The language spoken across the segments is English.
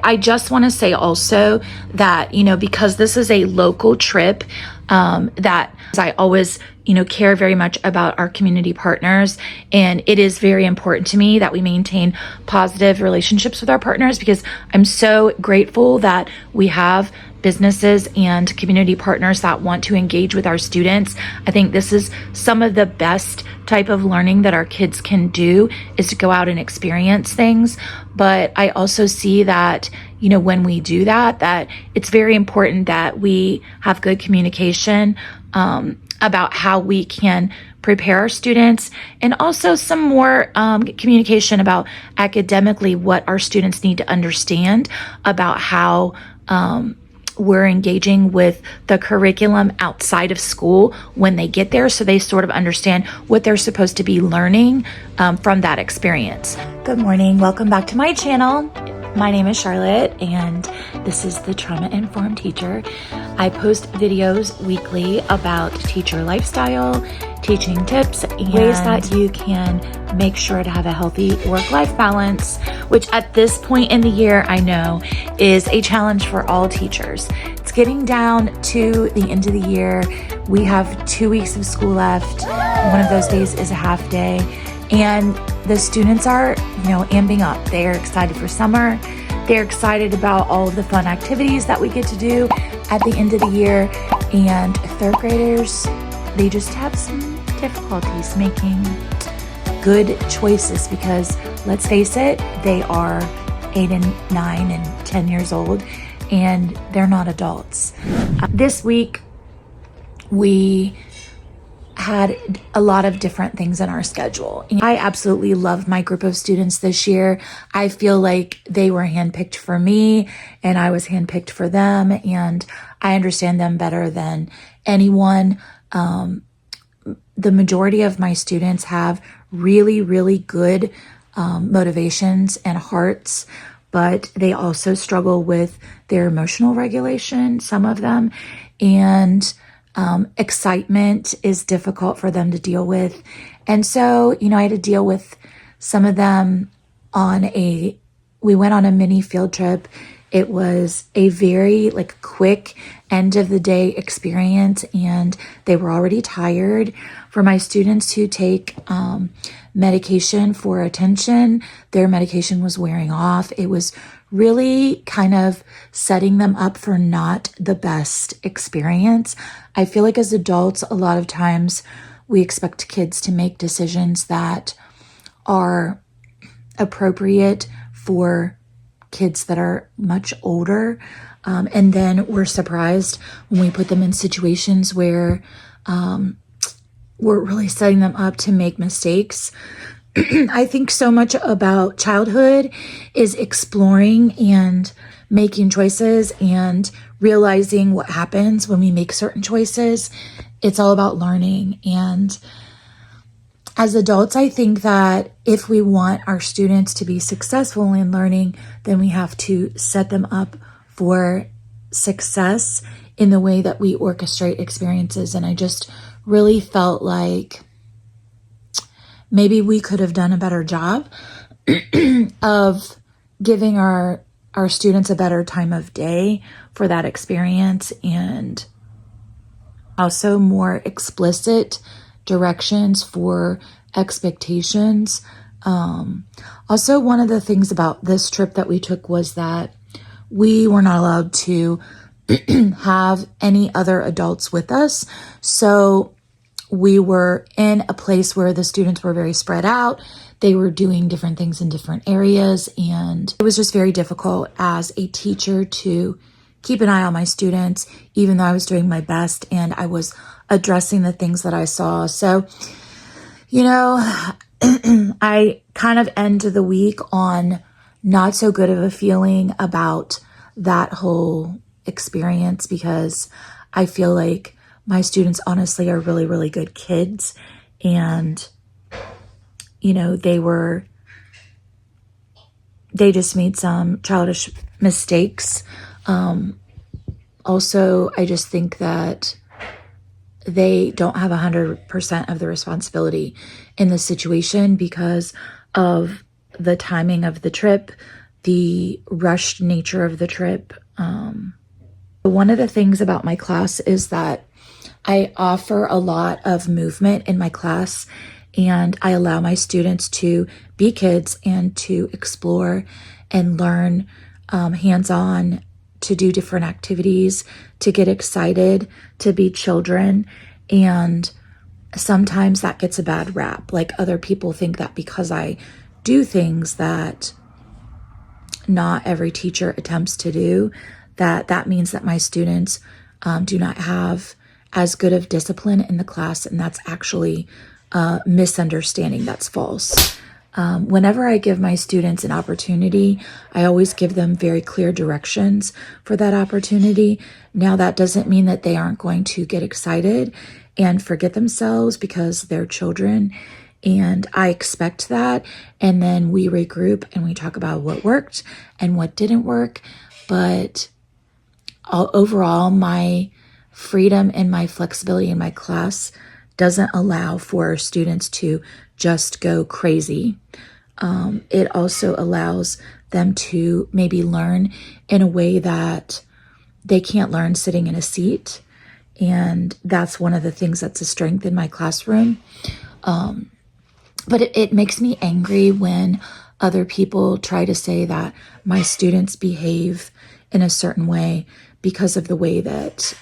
I just want to say also that, because this is a local trip, that I always, care very much about our community partners. And it is very important to me that we maintain positive relationships with our partners, because I'm so grateful that we have businesses and community partners that want to engage with our students. I think this is some of the best type of learning that our kids can do, is to go out and experience things. But I also see that, when we do that it's very important that we have good communication about how we can prepare our students, and also some more communication about academically what our students need to understand about how we're engaging with the curriculum outside of school when they get there, so they sort of understand what they're supposed to be learning from that experience. Good morning. Welcome back to my channel. My name is Charlotte, and this is the Trauma Informed Teacher. I post videos weekly about teacher lifestyle, teaching tips, and ways that you can make sure to have a healthy work-life balance, which at this point in the year, I know is a challenge for all teachers. It's getting down to the end of the year. We have 2 weeks of school left. One of those days is a half day. And the students are, amping up. They're excited for summer. They're excited about all of the fun activities that we get to do at the end of the year. And third graders, they just have some difficulties making good choices, because let's face it, they are 8 and 9 and 10 years old, and they're not adults. This week, we had a lot of different things in our schedule. I absolutely love my group of students this year. I feel like they were handpicked for me, and I was handpicked for them, and I understand them better than anyone. The majority of my students have really, really good motivations and hearts, but they also struggle with their emotional regulation, some of them, and excitement is difficult for them to deal with. And so, I had to deal with some of them we went on a mini field trip. It was a very quick end of the day experience, and they were already tired. For my students who take medication for attention, their medication was wearing off. It was really kind of setting them up for not the best experience. I feel like as adults, a lot of times we expect kids to make decisions that are appropriate for kids that are much older. And then we're surprised when we put them in situations where we're really setting them up to make mistakes. I think so much about childhood is exploring and making choices and realizing what happens when we make certain choices. It's all about learning. And as adults, I think that if we want our students to be successful in learning, then we have to set them up for success in the way that we orchestrate experiences. And I just really felt like maybe we could have done a better job of giving our students a better time of day for that experience, and also more explicit directions for expectations. Also, one of the things about this trip that we took was that we were not allowed to have any other adults with us. So we were in a place where the students were very spread out. They were doing different things in different areas, and it was just very difficult as a teacher to keep an eye on my students, even though I was doing my best and I was addressing the things that I saw. So, I kind of ended the week on not so good of a feeling about that whole experience, because I feel like my students honestly are really, really good kids. And, they just made some childish mistakes. Also, I just think that they don't have 100% of the responsibility in this situation because of the timing of the trip, the rushed nature of the trip. One of the things about my class is that I offer a lot of movement in my class, and I allow my students to be kids and to explore and learn hands-on, to do different activities, to get excited, to be children. And sometimes that gets a bad rap. Like, other people think that because I do things that not every teacher attempts to do, that means that my students do not have as good of discipline in the class, and that's actually a misunderstanding. That's false. Whenever I give my students an opportunity, I always give them very clear directions for that opportunity. Now, that doesn't mean that they aren't going to get excited and forget themselves, because they're children, and I expect that. And then we regroup and we talk about what worked and what didn't work. But overall, my freedom and my flexibility in my class doesn't allow for students to just go crazy. It also allows them to maybe learn in a way that they can't learn sitting in a seat. And that's one of the things that's a strength in my classroom. But it makes me angry when other people try to say that my students behave in a certain way because of the way that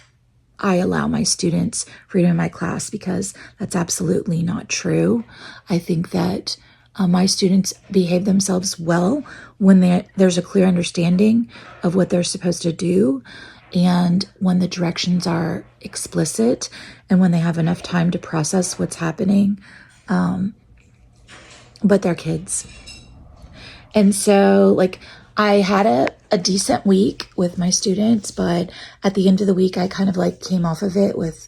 I allow my students freedom in my class, because that's absolutely not true. I think that my students behave themselves well when there's a clear understanding of what they're supposed to do, and when the directions are explicit, and when they have enough time to process what's happening. But they're kids. And so, like, I had a decent week with my students, but at the end of the week, I kind of like came off of it with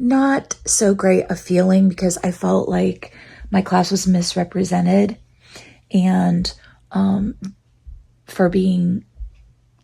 not so great a feeling, because I felt like my class was misrepresented, and for being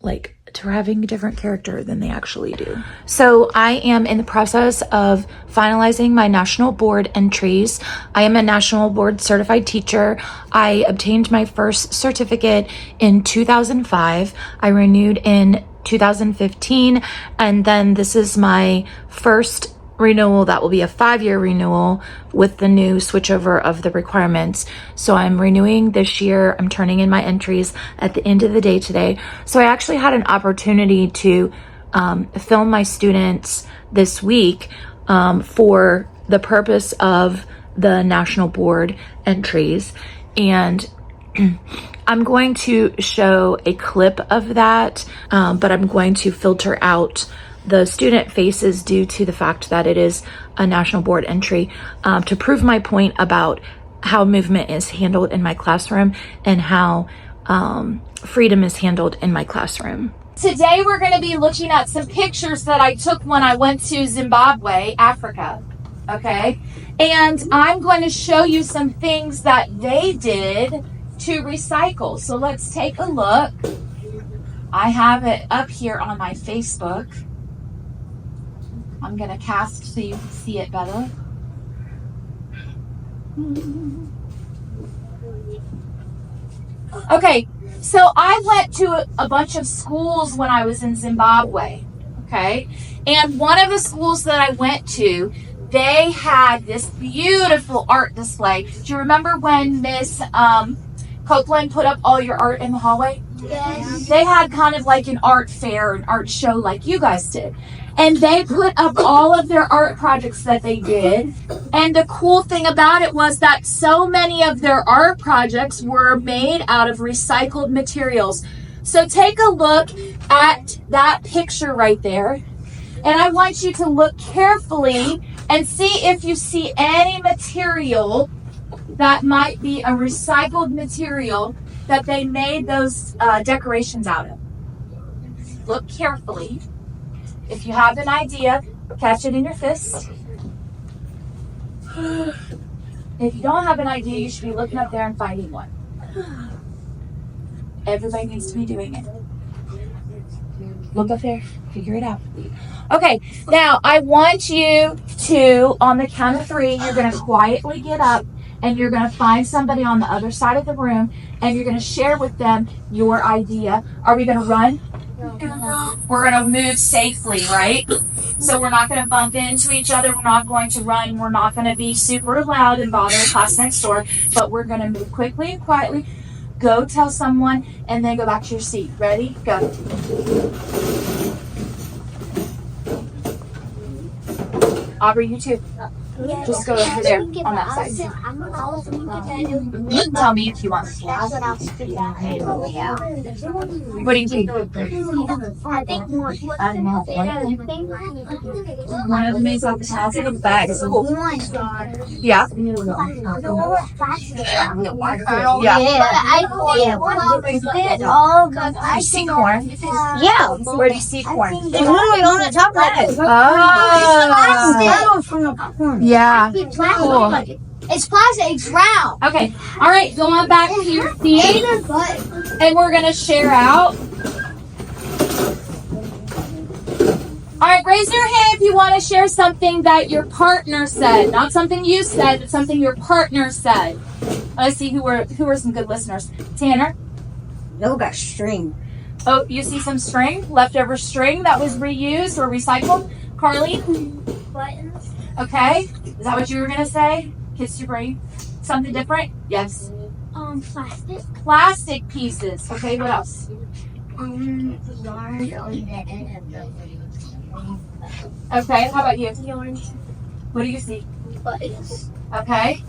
like, to having a different character than they actually do. So I am in the process of finalizing my national board entries. I am a national board certified teacher. I obtained my first certificate in 2005. I renewed in 2015. And then this is my first renewal that will be a 5-year renewal with the new switchover of the requirements. So I'm renewing this year. I'm turning in my entries at the end of the day today. So I actually had an opportunity to film my students this week for the purpose of the national board entries. And I'm going to show a clip of that, but I'm going to filter out the student faces due to the fact that it is a national board entry, to prove my point about how movement is handled in my classroom and how freedom is handled in my classroom. Today we're going to be looking at some pictures that I took when I went to Zimbabwe, Africa, okay? And I'm going to show you some things that they did to recycle. So let's take a look. I have it up here on my Facebook. I'm going to cast so you can see it better. Okay, so I went to a bunch of schools when I was in Zimbabwe, okay? And one of the schools that I went to, they had this beautiful art display. Do you remember when Miss Copeland put up all your art in the hallway? Yes. They had kind of like an art fair, an art show like you guys did. And they put up all of their art projects that they did. And the cool thing about it was that so many of their art projects were made out of recycled materials. So take a look at that picture right there. And I want you to look carefully and see if you see any material that might be a recycled material that they made those decorations out of. Look carefully. If you have an idea, catch it in your fist. If you don't have an idea, you should be looking up there and finding one. Everybody needs to be doing it. Look up there, figure it out. Okay, now I want you to, on the count of 3, you're going to quietly get up and you're going to find somebody on the other side of the room, and you're going to share with them your idea. Are we going to run? We're going to move safely, right? So we're not going to bump into each other. We're not going to run. We're not going to be super loud and bother the class next door, but we're going to move quickly and quietly. Go tell someone, and then go back to your seat. Ready? Go. Aubrey, you too. Just go over there on that side. You can tell me if you want. What do you think? One of them is on the plastic bag. Yeah. I see corn. Yeah. Where do you see corn? It's literally on the top right. Oh. Yeah. Cool. It's plastic. It's round. Okay. All right. Go on back to your seat. And we're going to share out. All right. Raise your hand if you want to share something that your partner said. Not something you said, but something your partner said. Let's see who are some good listeners. Tanner? No, got string. Oh, you see some string? Leftover string that was reused or recycled? Carly? Buttons. Okay. Is that what you were going to say? Kiss your brain. Something different? Yes. Plastic. Plastic pieces. Okay, what else? Yarn. Okay, how about you? Yarn. What do you see? Buttons. Okay.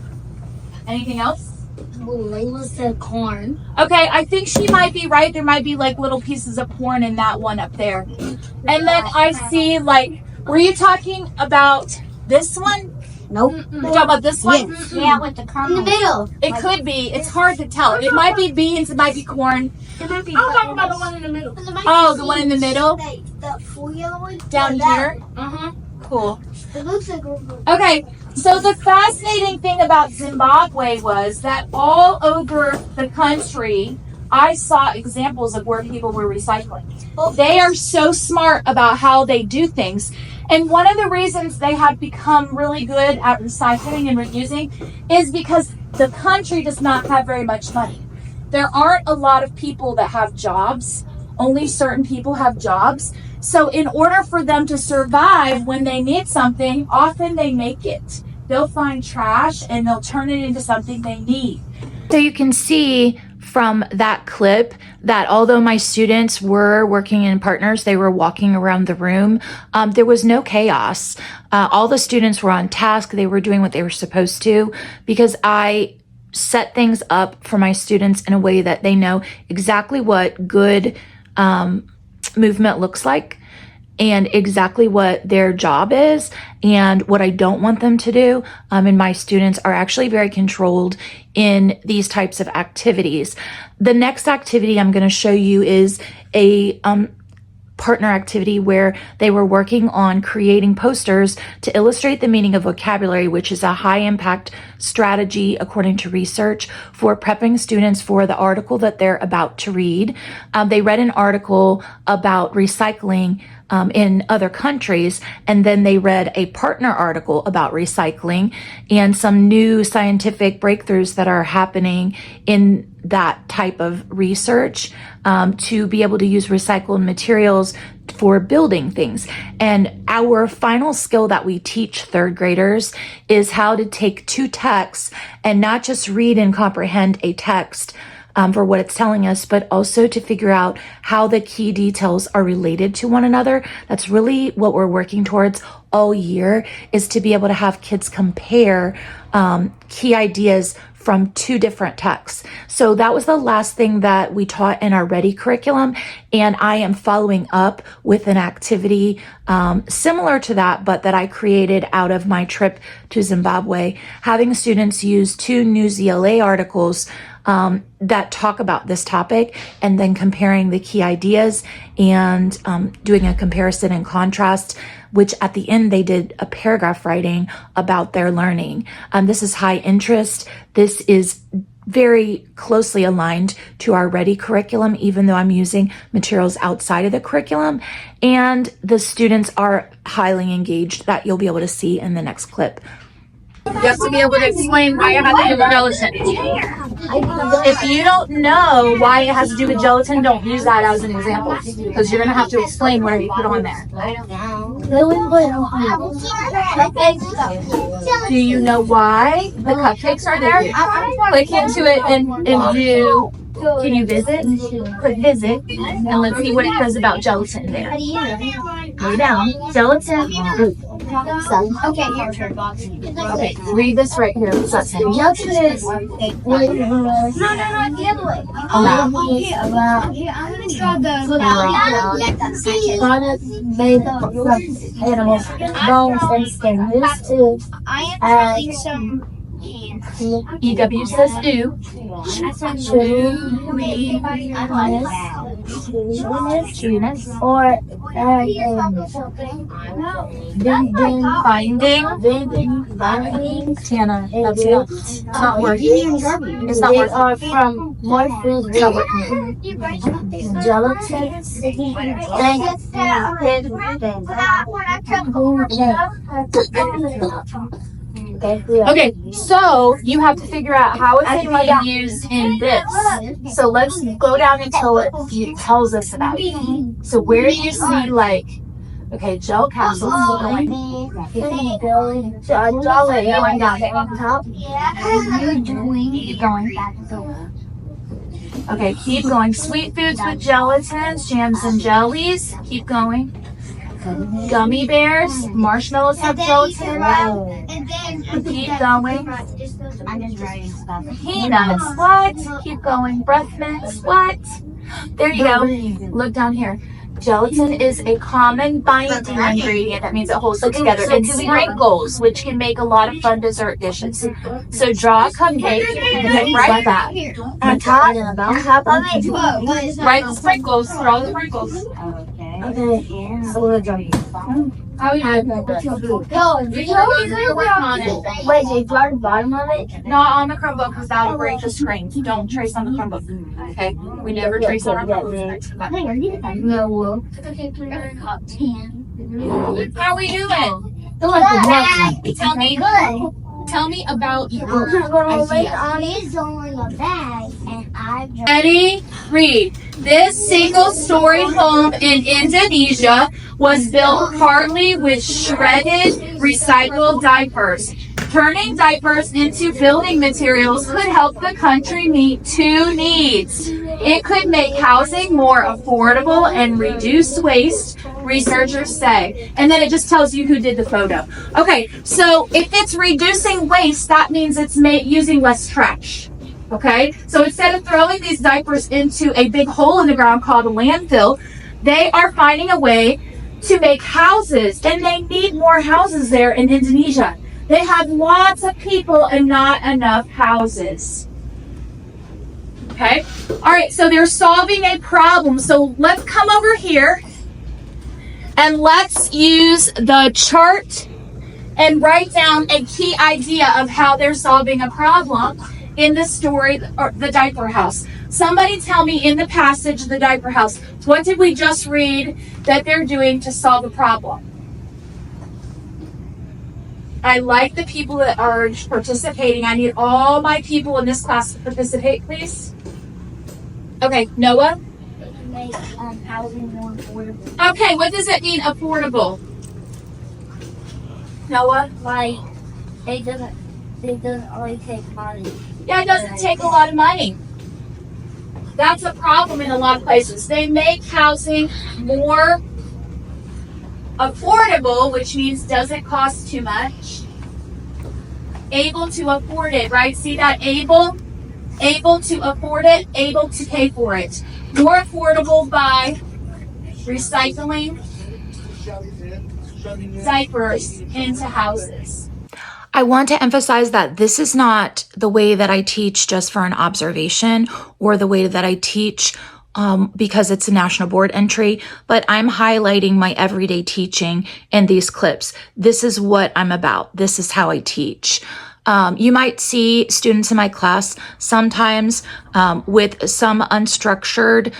Anything else? Layla said corn. Okay, I think she might be right. There might be like little pieces of corn in that one up there. And then I see like, were you talking about this one? Nope. You talking about this one? Yes. Yeah, with the kernel. In the middle. It could be. It's hard to tell. It might be beans. It might be corn. It might be. I'm talking about the one in the middle. Oh, the one in the middle? The full yellow one? Down here? Uh-huh. Cool. It looks like a... Okay, so the fascinating thing about Zimbabwe was that all over the country, I saw examples of where people were recycling. They are so smart about how they do things. And one of the reasons they have become really good at recycling and reusing is because the country does not have very much money. There aren't a lot of people that have jobs. Only certain people have jobs. So in order for them to survive when they need something, often they make it. They'll find trash and they'll turn it into something they need. So you can see from that clip that although my students were working in partners, they were walking around the room, there was no chaos. All the students were on task. They were doing what they were supposed to because I set things up for my students in a way that they know exactly what good movement looks like and exactly what their job is and what I don't want them to do. And my students are actually very controlled in these types of activities. The next activity I'm going to show you is a partner activity where they were working on creating posters to illustrate the meaning of vocabulary, which is a high impact strategy according to research for prepping students for the article that they're about to read. They read an article about recycling in other countries, and then they read a partner article about recycling and some new scientific breakthroughs that are happening in that type of research to be able to use recycled materials for building things. And our final skill that we teach third graders is how to take two texts and not just read and comprehend a text for what it's telling us, but also to figure out how the key details are related to one another. That's really what we're working towards all year, is to be able to have kids compare key ideas from two different texts. So that was the last thing that we taught in our Ready curriculum, and I am following up with an activity similar to that, but that I created out of my trip to Zimbabwe, having students use two new ZLA articles that talk about this topic, and then comparing the key ideas and doing a comparison and contrast, which at the end they did a paragraph writing about their learning. This is high interest. This is very closely aligned to our Ready curriculum, even though I'm using materials outside of the curriculum. And the students are highly engaged, that you'll be able to see in the next clip. You have to be able to explain why it has to do with gelatin. If you don't know why it has to do with gelatin, don't use that as an example because you're going to have to explain whatever you put on there. Do you know why the cupcakes are there? Click into it and do. Can you visit? Click visit and let's see what it says about gelatin there. Go down. Gelatin. Okay, your turn. Okay, read this right here. What's that say? Gelatin is no, the other way. I'm gonna draw the Product made from animals, bones, and skin. Used to I am some EW says do. chewiness, or Binding. Tana, that's not working. It's not they working. are from more foods than gelatin, Okay, so you have to figure out how is it being used in this. So let's go down until it tells us about it. So where do you see like, okay, gel capsules going going down on top. Keep going. Okay, keep going. Sweet foods with gelatins, jams and jellies. Keep going. Gummy bears, marshmallows have gelatin. Keep going. Peanuts, what? Keep going. Breath mints, what? There you go. Look down here. Gelatin is a common binding ingredient. That means it holds it together. And sprinkles, which can make a lot of fun dessert dishes. So draw a cupcake and then write that. On top of it. Write the sprinkles. Draw the sprinkles. Okay, so we're done. How you doing? Wait, they draw the bottom of it? Not on the Chromebook because that will break the screen. Don't trace on the Chromebook. Okay? We never trace on our Chromebook. No, we'll. How are we doing? Tell me about your idea. Ready? Read. This single-story home in Indonesia was built partly with shredded recycled diapers. Turning diapers into building materials could help the country meet two needs. It could make housing more affordable and reduce waste, researchers say. And then it just tells you who did the photo. Okay, so if it's reducing waste, that means it's using less trash. Okay, so instead of throwing these diapers into a big hole in the ground called a landfill, they are finding a way to make houses, and they need more houses there in Indonesia. They have lots of people and not enough houses. Okay, all right, so they're solving a problem. So let's come over here and let's use the chart and write down a key idea of how they're solving a problem in the story, or the diaper house. Somebody tell me in the passage, the diaper house, what did we just read that they're doing to solve a problem? I like the people that are participating. I need all my people in this class to participate, please. Okay, Noah? Make housing more affordable. Okay, what does it mean, affordable? Noah? Like, it doesn't only take money. Yeah, it doesn't take a lot of money. That's a problem in a lot of places. They make housing more affordable, which means doesn't cost too much. Able to afford it, right? See that? Able to afford it, able to pay for it. More affordable by recycling diapers into houses. I want to emphasize that this is not the way that I teach just for an observation or the way that I teach because it's a national board entry, but I'm highlighting my everyday teaching in these clips. This is what I'm about. This is how I teach. You might see students in my class sometimes with some unstructured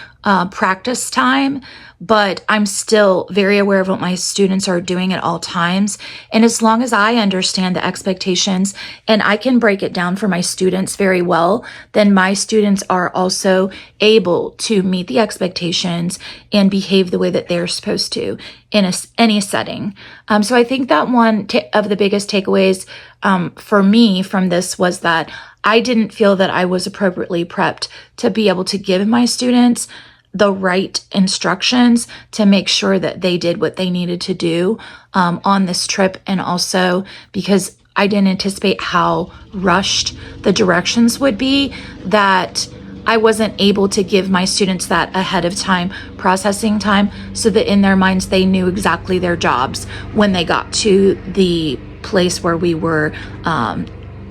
practice time, but I'm still very aware of what my students are doing at all times. And as long as I understand the expectations and I can break it down for my students very well, then my students are also able to meet the expectations and behave the way that they're supposed to in any setting. So I think that one of the biggest takeaways for me from this was that I didn't feel that I was appropriately prepped to be able to give my students the right instructions to make sure that they did what they needed to do on this trip. And also because I didn't anticipate how rushed the directions would be, that I wasn't able to give my students that ahead of time processing time so that in their minds they knew exactly their jobs when they got to the place where we were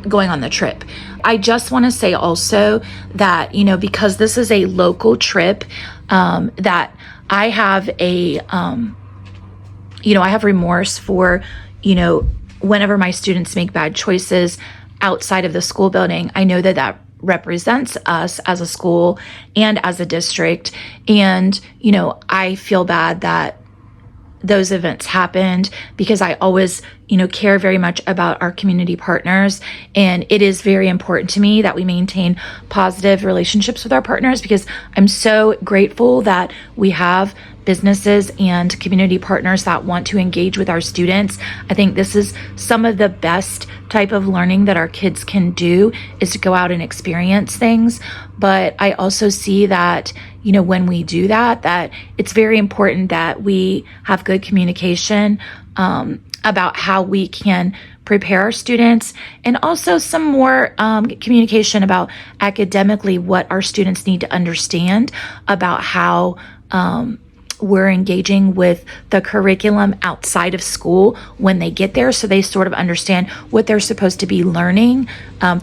going on the trip. I just want to say also that, because this is a local trip, that I have I have remorse for, whenever my students make bad choices outside of the school building. I know that represents us as a school and as a district. And, I feel bad that those events happened because I always, care very much about our community partners. And it is very important to me that we maintain positive relationships with our partners, because I'm so grateful that we have businesses and community partners that want to engage with our students. I think this is some of the best type of learning that our kids can do, is to go out and experience things. But I also see that, when we do that it's very important that we have good communication about how we can prepare our students, and also some more communication about academically what our students need to understand about how we're engaging with the curriculum outside of school when they get there, so they sort of understand what they're supposed to be learning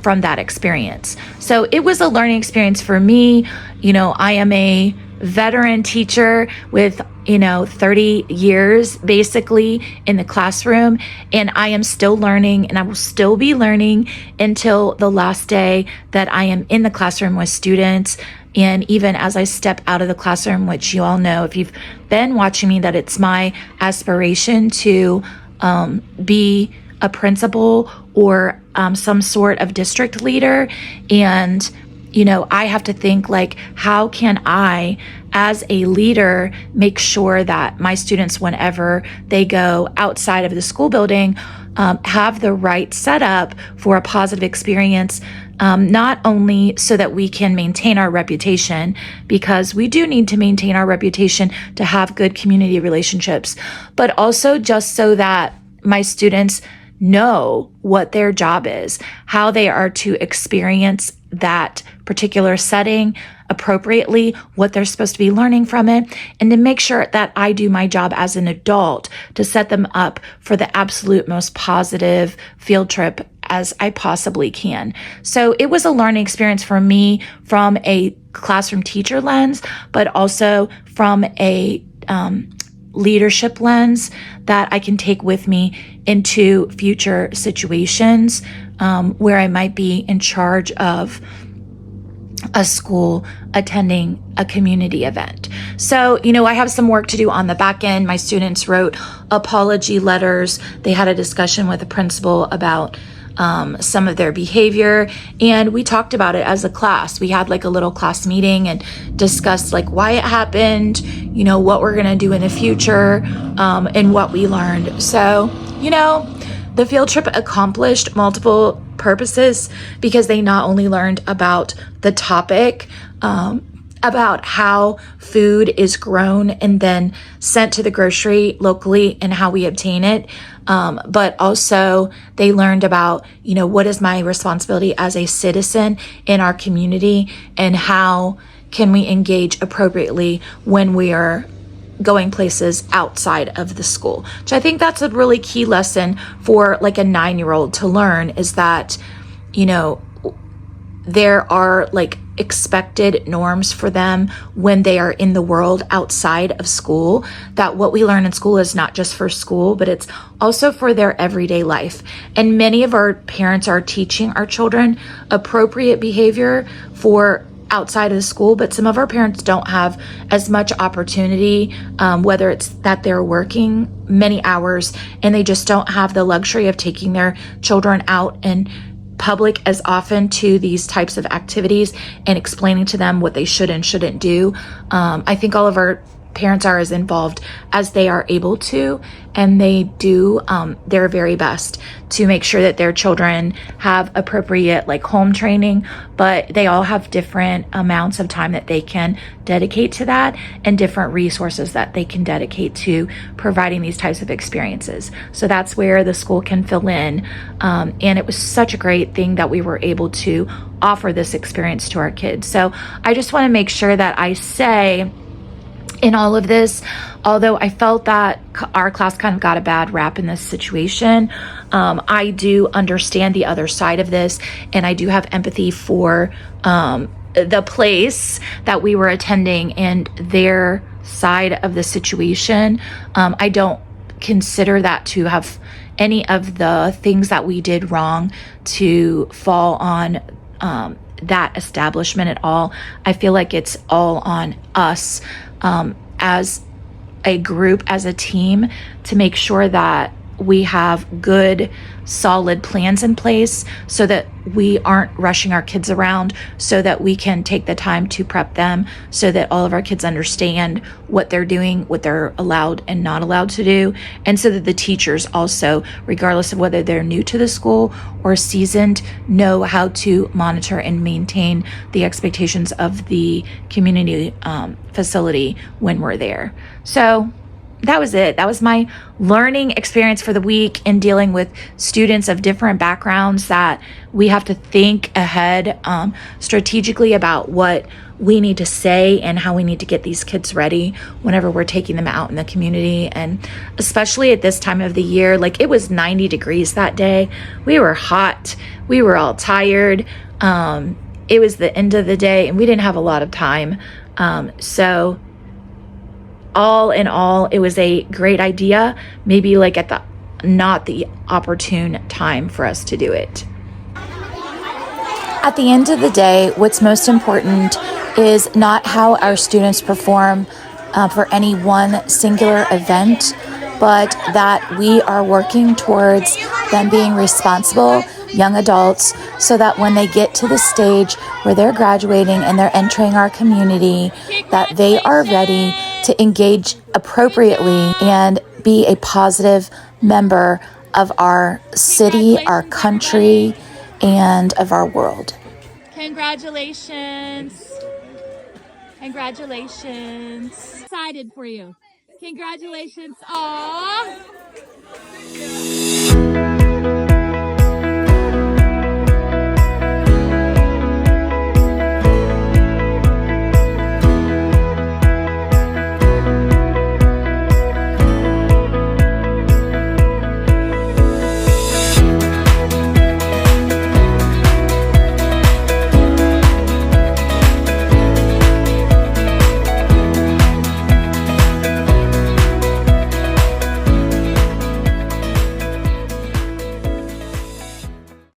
from that experience. So it was a learning experience for me. I am a veteran teacher with 30 years basically in the classroom, and I am still learning, and I will still be learning until the last day that I am in the classroom with students. And even as I step out of the classroom, which you all know, if you've been watching me, that it's my aspiration to be a principal or some sort of district leader. And I have to think, like, how can I, as a leader, make sure that my students, whenever they go outside of the school building, have the right setup for a positive experience, not only so that we can maintain our reputation, because we do need to maintain our reputation to have good community relationships, but also just so that my students know what their job is, how they are to experience that particular setting appropriately, what they're supposed to be learning from it, and to make sure that I do my job as an adult to set them up for the absolute most positive field trip as I possibly can. So it was a learning experience for me from a classroom teacher lens, but also from a leadership lens that I can take with me into future situations where I might be in charge of a school attending a community event. So, I have some work to do on the back end. My students wrote apology letters. They had a discussion with the principal about some of their behavior, and we talked about it as a class. We had like a little class meeting and discussed like why it happened, what we're going to do in the future, and what we learned. So, the field trip accomplished multiple purposes, because they not only learned about the topic, about how food is grown and then sent to the grocery locally and how we obtain it, but also they learned about, what is my responsibility as a citizen in our community, and how can we engage appropriately when we are going places outside of the school. So I think that's a really key lesson for like a 9-year-old to learn, is that, there are like expected norms for them when they are in the world outside of school, that what we learn in school is not just for school, but it's also for their everyday life. And many of our parents are teaching our children appropriate behavior for outside of the school, but some of our parents don't have as much opportunity, whether it's that they're working many hours and they just don't have the luxury of taking their children out in public as often to these types of activities and explaining to them what they should and shouldn't do. I think all of our parents are as involved as they are able to, and they do their very best to make sure that their children have appropriate like home training, but they all have different amounts of time that they can dedicate to that and different resources that they can dedicate to providing these types of experiences. So that's where the school can fill in, and it was such a great thing that we were able to offer this experience to our kids. So I just want to make sure that I say in all of this, although I felt that our class kind of got a bad rap in this situation, I do understand the other side of this, and I do have empathy for the place that we were attending and their side of the situation. I don't consider that to have any of the things that we did wrong to fall on that establishment at all. I feel like it's all on us as a group, as a team, to make sure that we have good, solid plans in place so that we aren't rushing our kids around, so that we can take the time to prep them, so that all of our kids understand what they're doing, what they're allowed and not allowed to do, and so that the teachers also, regardless of whether they're new to the school or seasoned, know how to monitor and maintain the expectations of the community facility when we're there. So that was it. That was my learning experience for the week in dealing with students of different backgrounds, that we have to think ahead strategically about what we need to say and how we need to get these kids ready whenever we're taking them out in the community. And especially at this time of the year, like it was 90 degrees that day. We were hot. We were all tired. It was the end of the day and we didn't have a lot of time. So all in all, it was a great idea, maybe like at the not the opportune time for us to do it. At the end of the day, what's most important is not how our students perform for any one singular event, but that we are working towards them being responsible young adults, so that when they get to the stage where they're graduating and they're entering our community, that they are ready to engage appropriately and be a positive member of our city, our country, and of our world. Congratulations. Congratulations. Excited for you. Congratulations. Aww.